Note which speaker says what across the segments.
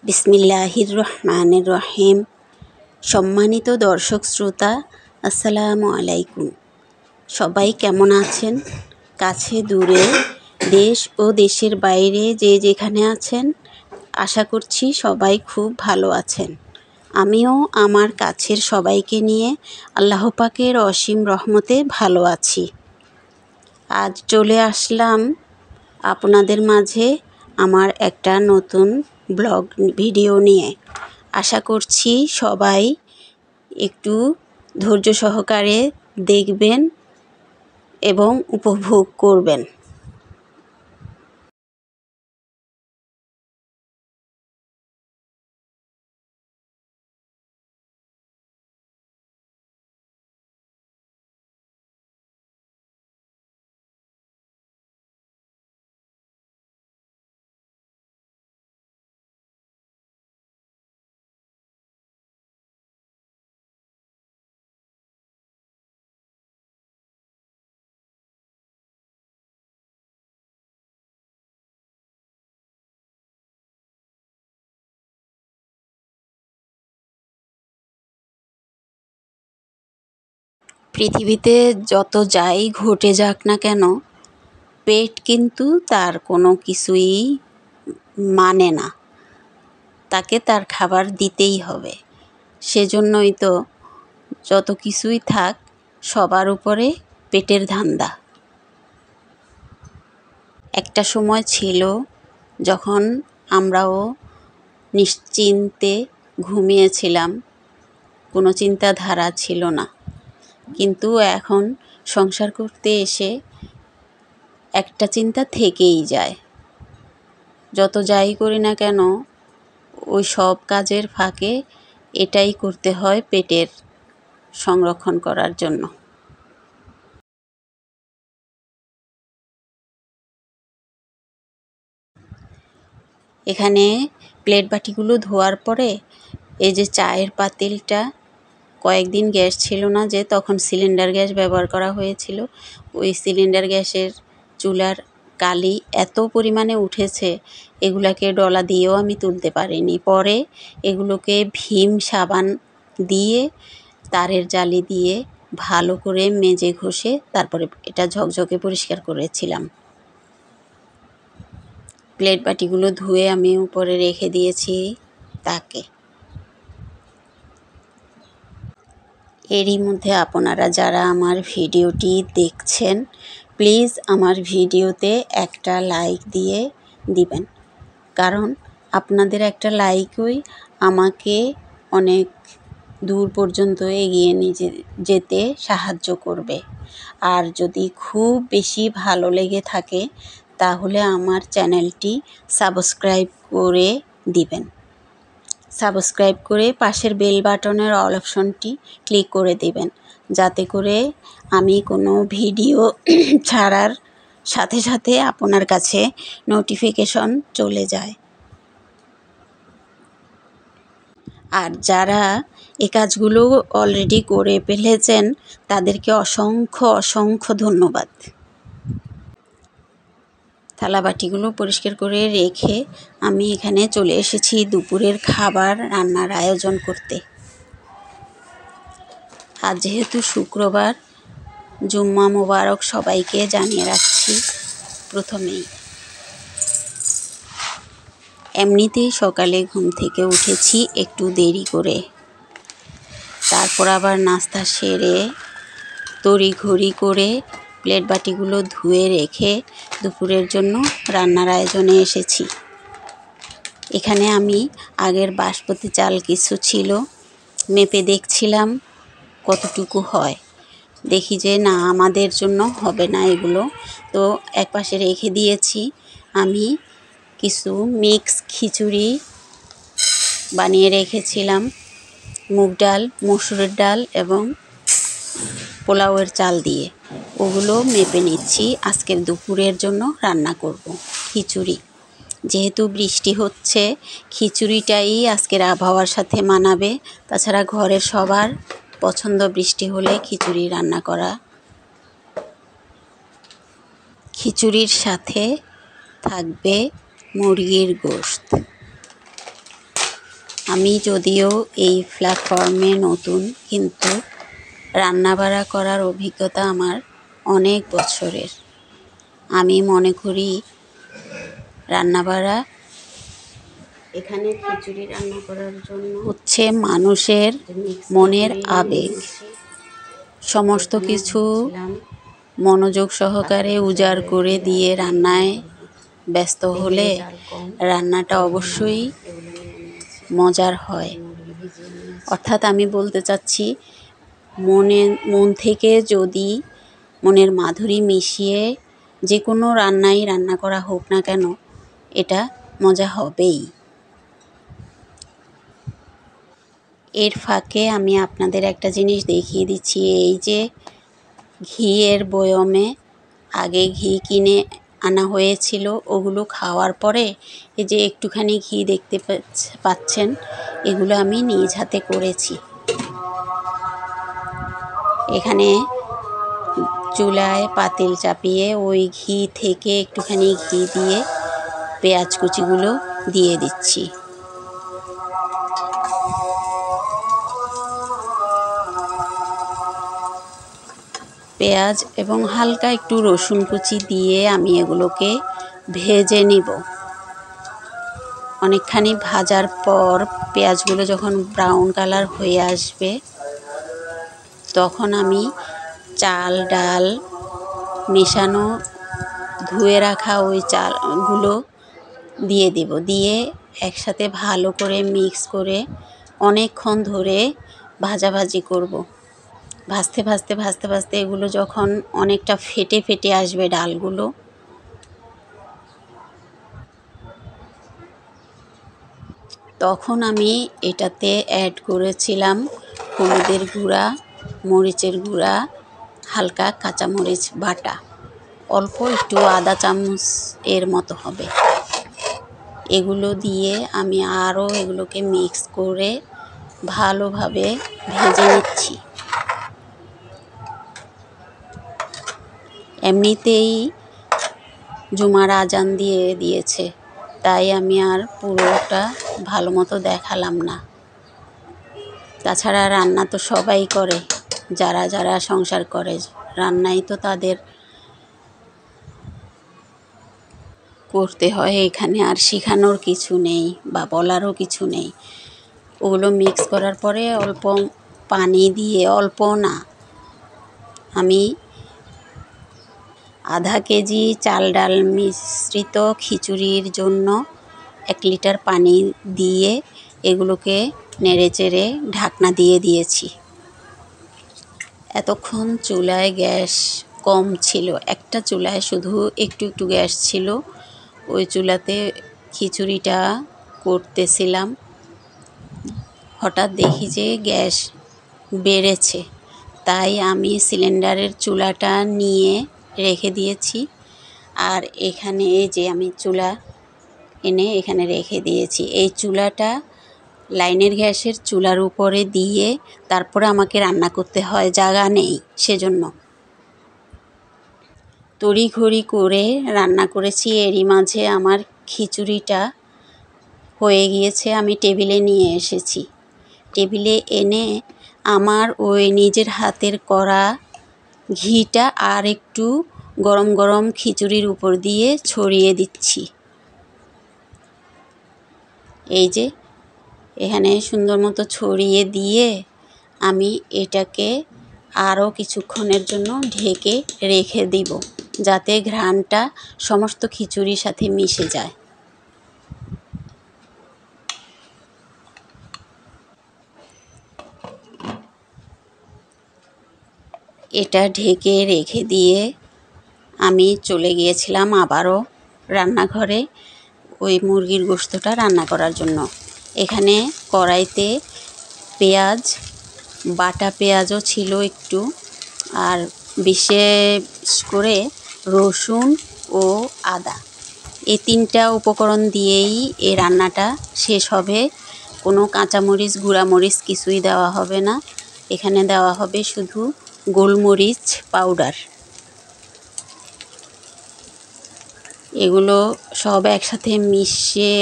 Speaker 1: বিসমিল্লাহির রহমানির রহিম। সম্মানিত দর্শক শ্রোতা, আসসালামু আলাইকুম। সবাই কেমন আছেন? কাছে দূরে, দেশ ও দেশের বাইরে যে যেখানে আছেন, আশা করছি সবাই খুব ভালো আছেন। আমিও আমার কাছের সবাইকে নিয়ে আল্লাহ পাকের অসীম রহমতে ভালো আছি। আজ চলে আসলাম আপনাদের মাঝে আমার একটা নতুন ব্লগ ভিডিও নিয়ে। আশা করছি সবাই একটু ধৈর্য সহকারে দেখবেন এবং উপভোগ করবেন। পৃথিবীতে যত যাই ঘটে যাক না কেন, পেট কিন্তু তার কোনো কিছুই মানে না, তাকে তার খাবার দিতেই হবে। সেজন্যই তো যত কিছুই থাক, সবার উপরে পেটের ধান্দা। একটা সময় ছিল যখন আমরাও নিশ্চিন্তে ঘুমিয়েছিলাম, কোনো চিন্তাধারা ছিল না। কিন্তু এখন সংসার করতে এসে একটা চিন্তা থেকেই যায়। যত যাই করি না কেন, ওই সব কাজের ফাঁকে এটাই করতে হয় পেটের সংরক্ষণ করার জন্য। এখানে প্লেট বাটিগুলো ধোয়ার পরে এই যে চায়ের পাতিলটা, কয়েকদিন গ্যাস ছিল না, যে তখন সিলিন্ডার গ্যাস ব্যবহার করা হয়েছিল। ওই সিলিন্ডার গ্যাসের চুলার কালি এত পরিমাণে উঠেছে, এগুলাকে ডলা দিয়েও আমি তুলতে পারিনি। পরে এগুলোকে ভীম সাবান দিয়ে, তারের জালি দিয়ে ভালো করে মেজে ঘষে তারপরে এটা ঝকঝকে পরিষ্কার করেছিলাম। প্লেট বাটিগুলো ধুয়ে আমি উপরে রেখে দিয়েছি তাকে। এরই মধ্যে আপনারা যারা আমার ভিডিওটি দেখছেন, প্লিজ আমার ভিডিওতে একটা লাইক দিয়ে দিবেন, কারণ আপনাদের একটা লাইকই আমাকে অনেক দূর পর্যন্ত এগিয়ে নিয়ে যেতে সাহায্য করবে। আর যদি খুব বেশি ভালো লেগে থাকে তাহলে আমার চ্যানেলটি সাবস্ক্রাইব করে দিবেন। সাবস্ক্রাইব করে পাশের বেল বাটনের অল অপশনটি ক্লিক করে দিবেন, যাতে করে আমি কোনো ভিডিও ছাড়ার সাথে সাথে আপনার কাছে নোটিফিকেশন চলে যায়। আর যারা এই কাজগুলো অলরেডি করে ফেলেছেন তাদেরকে অসংখ্য অসংখ্য ধন্যবাদ। থালাবাটিগুলো পরিষ্কার করে রেখে আমি এখানে চলে এসেছি দুপুরের খাবার রান্নার আয়োজন করতে। আজ যেহেতু শুক্রবার, জুম্মা মোবারক সবাইকে জানিয়ে রাখছি প্রথমেই। এমনিতেই সকালে ঘুম থেকে উঠেছি একটু দেরি করে, তারপর আবার নাস্তা সেরে তড়িঘড়ি করে প্লেট বাটিগুলো ধুয়ে রেখে দুপুরের জন্য রান্নার আয়োজনে এসেছি। এখানে আমি আগের বাসমতি চাল কিছু ছিল, মেপে দেখছিলাম কতটুকু হয়। দেখি যে না, আমাদের জন্য হবে না এগুলো, তো একপাশে রেখে দিয়েছি। আমি কিছু মিক্স খিচুড়ি বানিয়ে রেখেছিলাম, মুগ ডাল, মসুরের ডাল এবং পোলাওয়ের চাল দিয়ে। ওগুলো মেপে নিচ্ছি, আজকের দুপুরের জন্য রান্না করব খিচুড়ি। যেহেতু বৃষ্টি হচ্ছে, খিচুড়িটাই আজকের আবহাওয়ার সাথে মানাবে। তাছাড়া ঘরের সবার পছন্দ বৃষ্টি হলে খিচুড়ি রান্না করা। খিচুড়ির সাথে থাকবে মুরগির গোশত। আমি যদিও এই প্ল্যাটফর্মে নতুন, কিন্তু রান্নাবাড়া করার অভিজ্ঞতা আমার অনেক বছরের। আমি মনে করি রান্নাবাড়া এখানে খিচুড়ি রান্না করার জন্য হচ্ছে মানুষের মনের আবেগ। সমস্ত কিছু মনোযোগ সহকারে উজাড় করে দিয়ে রান্নায় ব্যস্ত হলে রান্নাটা অবশ্যই মজার হয়। অর্থাৎ আমি বলতে চাচ্ছি, মন থেকে যদি মনের মাধুরী মিশিয়ে যে কোনো রান্নাই রান্না করা হোক না কেন, এটা মজা হবেই। এর ফাঁকে আমি আপনাদের একটা জিনিস দেখিয়ে দিচ্ছি। এই যে ঘিয়ের বয়মে আগে ঘি কিনে আনা হয়েছিল, ওগুলো খাওয়ার পরে এই যে একটুখানি ঘি দেখতে পাচ্ছেন, এগুলো আমি নিজ হাতে করেছি। এখানে চুলায় পাতিল চাপিয়ে ওই ঘি থেকে একটুখানি ঘি দিয়ে পেঁয়াজ কুচিগুলো দিয়ে দিচ্ছি। পেঁয়াজ এবং হালকা একটু রসুন কুচি দিয়ে আমি এগুলোকে ভেজে নিব। অনেকখানি ভাজার পর পেঁয়াজগুলো যখন ব্রাউন কালার হয়ে আসবে, তখন আমি চাল ডাল মেশানো ধুয়ে রাখা ওই চালগুলো দিয়ে দেব। দিয়ে একসাথে ভালো করে মিক্স করে অনেকক্ষণ ধরে ভাজাভাজি করব। ভাজতে ভাজতে ভাজতে ভাজতে এগুলো যখন অনেকটা ফেটে ফেটে আসবে ডালগুলো, তখন আমি এটাতে অ্যাড করেছিলাম হলুদের গুঁড়া, মরিচের গুঁড়া, হালকা কাঁচামরিচ বাটা, অল্প একটু আদা চামচ এর মতো হবে। এগুলো দিয়ে আমি আরও এগুলোকে মিক্স করে ভালোভাবে ভেজে নিচ্ছি। এমনিতেই জুমার আজান দিয়ে দিয়েছে, তাই আমি আর পুরোটা ভালো মতো দেখালাম না। তাছাড়া রান্না তো সবাই করে, যারা যারা সংসার করে, রান্নাই তো তাদের করতে হয়। এখানে আর শেখানোর কিছু নেই বা বলারও কিছু নেই। ওগুলো মিক্স করার পরে অল্প পানি দিয়ে, অল্প না, আমি আধা কেজি চাল ডাল মিশ্রিত খিচুড়ির জন্য 1 লিটার পানি দিয়ে এগুলোকে নেড়েচেড়ে ঢাকনা দিয়ে দিয়েছি। এতক্ষণ চুলায় গ্যাস কম ছিল, একটা চুলায় শুধু একটু একটু গ্যাস ছিল। ওই চুলাতে খিচুড়িটা করতেছিলাম। হঠাৎ দেখি যে গ্যাস বেড়েছে, তাই আমি সিলিন্ডারের চুলাটা নিয়ে রেখে দিয়েছি। আর এখানে এই যে আমি চুলা এনে এখানে রেখে দিয়েছি। এই চুলাটা লাইনের গ্যাসের চুলার উপরে দিয়ে তারপরে আমাকে রান্না করতে হয়, জায়গা নেই, সেজন্য তড়িঘড়ি করে রান্না করেছি। এরই মাঝে আমার খিচুড়িটা হয়ে গিয়েছে। আমি টেবিলে নিয়ে এসেছি। টেবিলে এনে আমার ওই নিজের হাতের করা ঘিটা আর একটু গরম গরম খিচুড়ির উপর দিয়ে ছড়িয়ে দিচ্ছি। এই যে এখানে সুন্দর মতো ছড়িয়ে দিয়ে আমি এটাকে আরও কিছুক্ষণের জন্য ঢেকে রেখে দিব, যাতে ঘ্রাণটা সমস্ত খিচুড়ির সাথে মিশে যায়। এটা ঢেকে রেখে দিয়ে আমি চলে গিয়েছিলাম আবারও রান্নাঘরে ওই মুরগির গোশতটা রান্না করার জন্য। এখানে কড়াইতে পেঁয়াজ, বাটা পেঁয়াজও ছিল একটু, আর বিশেষ করে রসুন ও আদা, এই 3টা উপকরণ দিয়েই এই রান্নাটা শেষ হবে। কোনো কাঁচামরিচ, গুঁড়ামরিচ কিছুই দেওয়া হবে না। এখানে দেওয়া হবে শুধু গোলমরিচ পাউডার। এগুলো সব একসাথে মিশিয়ে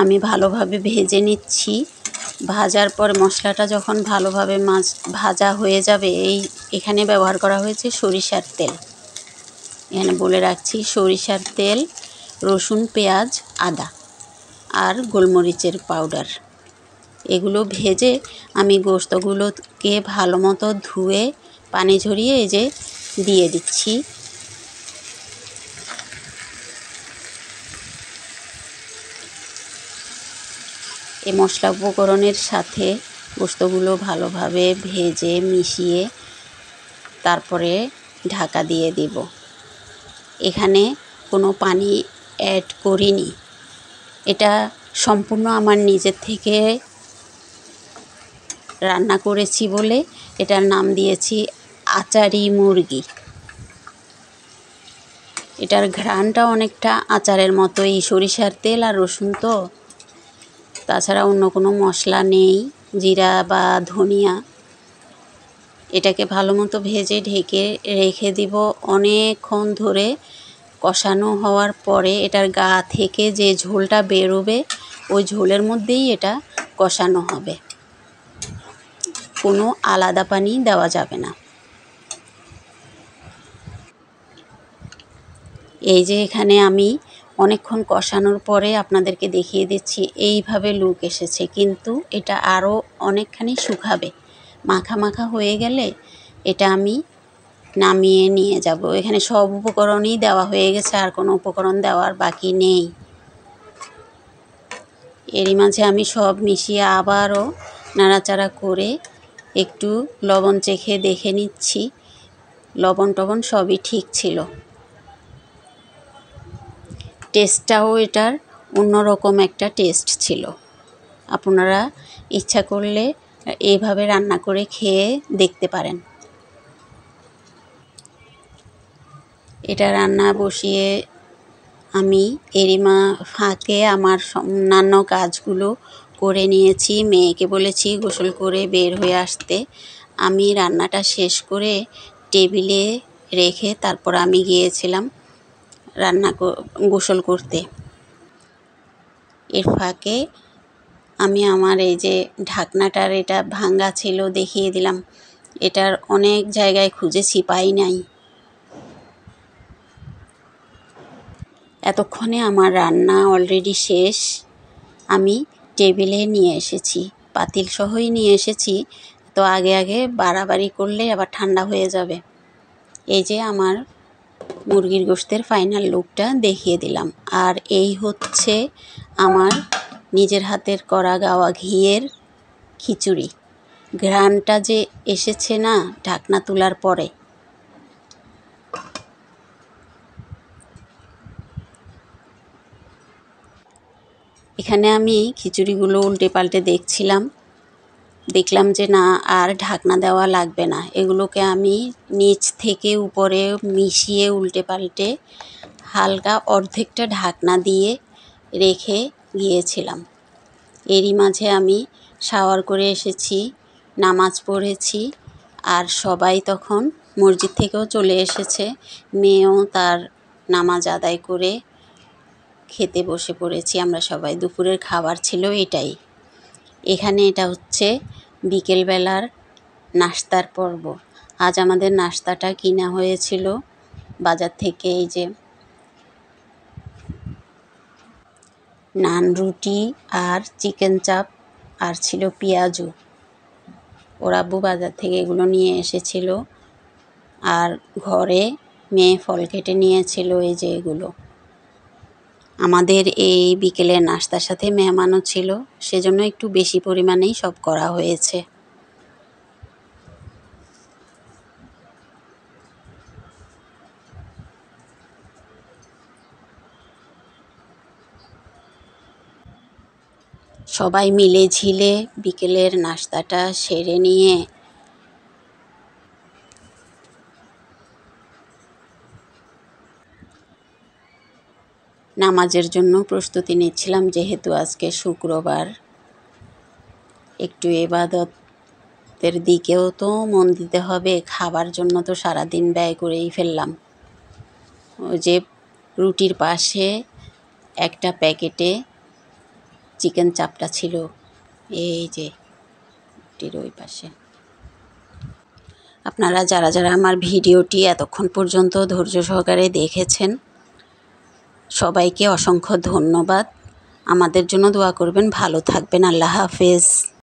Speaker 1: আমি ভালোভাবে ভেজে নিচ্ছি। ভাজার পর মশলাটা যখন ভালোভাবে ভাজা হয়ে যাবে, এখানে ব্যবহার করা হয়েছে সরিষার তেল। এখানে বলে রাখছি, সরিষার তেল, রসুন, পেঁয়াজ, আদা আর গোলমরিচের পাউডার। এগুলো ভেজে আমি গোশতগুলোকে ভালো মতো ধুয়ে পানি ঝরিয়ে এই যে দিয়ে দিচ্ছি। এই মশলা উপকরণের সাথে গোশতগুলো ভালোভাবে ভেজে মিশিয়ে তারপরে ঢাকা দিয়ে দিব। এখানে কোনো পানি অ্যাড করিনি। এটা সম্পূর্ণ আমার নিজের থেকে রান্না করেছি বলে এটার নাম দিয়েছি আচারি মুরগি। এটার ঘ্রাণটা অনেকটা আচারের মতোই, সরিষার তেল আর রসুন তো, তাছাড়া অন্য কোনো মশলা নেই, জিরা বা ধনিয়া। এটাকে ভালো মতো ভেজে ঢেকে রেখে দিব অনেকক্ষণ ধরে। কষানো হওয়ার পরে এটার গা থেকে যে ঝোলটা বেরোবে, ওই ঝোলের মধ্যেই এটা কষানো হবে, কোনো আলাদা পানি দেওয়া যাবে না। এই যে এখানে আমি অনেকক্ষণ কষানোর পরে আপনাদেরকে দেখিয়ে দিচ্ছি, এইভাবে লুক এসেছে, কিন্তু এটা আরও অনেকখানি শুকাবে। মাখা মাখা হয়ে গেলে এটা আমি নামিয়ে নিয়ে যাব। এখানে সব উপকরণই দেওয়া হয়ে গেছে, আর কোনো উপকরণ দেওয়ার বাকি নেই। এরই মাঝে আমি সব মিশিয়ে আবারও নাড়াচাড়া করে একটু লবণ চেখে দেখে নিচ্ছি। লবণ টবণ সবই ঠিক ছিল। টেস্টটাও এটার অন্যরকম একটা টেস্ট ছিল। আপনারা ইচ্ছা করলে এইভাবে রান্না করে খেয়ে দেখতে পারেন। এটা রান্না বসিয়ে আমি এরই ফাঁকে আমার অন্যান্য কাজগুলো করে নিয়েছি। মেয়েকে বলেছি গোসল করে বের হয়ে আসতে। আমি রান্নাটা শেষ করে টেবিলে রেখে তারপর আমি গিয়েছিলাম গোসল করতে। এর ফাঁকে আমি আমার এই যে ঢাকনাটার এটা ভাঙা ছিল দেখিয়ে দিলাম। এটার অনেক জায়গায় খুঁজেছি, পাই নাই। এতক্ষণে আমার রান্না অলরেডি শেষ। আমি টেবিলে নিয়ে এসেছি, পাতিল সহই নিয়ে এসেছি। তো আগে আগে বাড়াবাড়ি করলে আবার ঠান্ডা হয়ে যাবে। এই যে আমার মুরগির গোশতের ফাইনাল লুকটা দেখিয়ে দিলাম। আর এই হচ্ছে আমার নিজের হাতের করা গাওয়া ঘিয়ের খিচুড়ি। ঘ্রাণটা যে এসেছে না ঢাকনা তোলার পরে, এখানে আমি খিচুড়িগুলো উল্টে পাল্টে দেখলাম যে না, আর ঢাকনা দেওয়া লাগবে না। এগুলোকে আমি নিচ থেকে উপরে মিশিয়ে উল্টে পাল্টে হালকা অর্ধেকটা ঢাকনা দিয়ে রেখে গিয়েছিলাম। এরই মাঝে আমি শাওয়ার করে এসেছি, নামাজ পড়েছি, আর সবাই তখন মসজিদ থেকেও চলে এসেছে। মেয়েও তার নামাজ আদায় করে খেতে বসে পড়েছি আমরা সবাই। দুপুরের খাবার ছিল এটাই। এখানে এটা হচ্ছে বিকেলবেলার নাস্তার পর্ব। আজ আমাদের নাস্তাটা কিনা হয়েছিল বাজার থেকে। এই যে নান, রুটি আর চিকেন চাপ, আর ছিল পেঁয়াজু। ওর আব্বু বাজার থেকে এগুলো নিয়ে এসেছিল। আর ঘরে মেয়ে ফল কেটে নিয়েছিল। এই যে এগুলো আমাদের এই বিকেলের নাস্তার সাথে মেহমানও ছিল, সেজন্য একটু বেশি পরিমাণেই সব করা হয়েছে। সবাই মিলে ঝিলে বিকেলের নাস্তাটা সেরে নিয়ে নামাজের জন্য প্রস্তুতি নিচ্ছিলাম। যেহেতু আজকে শুক্রবার, একটু ইবাদতের দিকেও তো মন দিতে হবে। খাবার জন্য তো সারাদিন ব্যয় করেই ফেললাম। ওই যে রুটির পাশে একটা প্যাকেটে চিকেন চাপটা ছিল, এই যে টির ওই পাশে। আপনারা যারা যারা আমার ভিডিওটি এতক্ষণ পর্যন্ত ধৈর্য সহকারে দেখেছেন সবাইকে অসংখ্য ধন্যবাদ। আমাদের জন্য দোয়া করবেন। ভালো থাকবেন। আল্লাহ হাফেজ।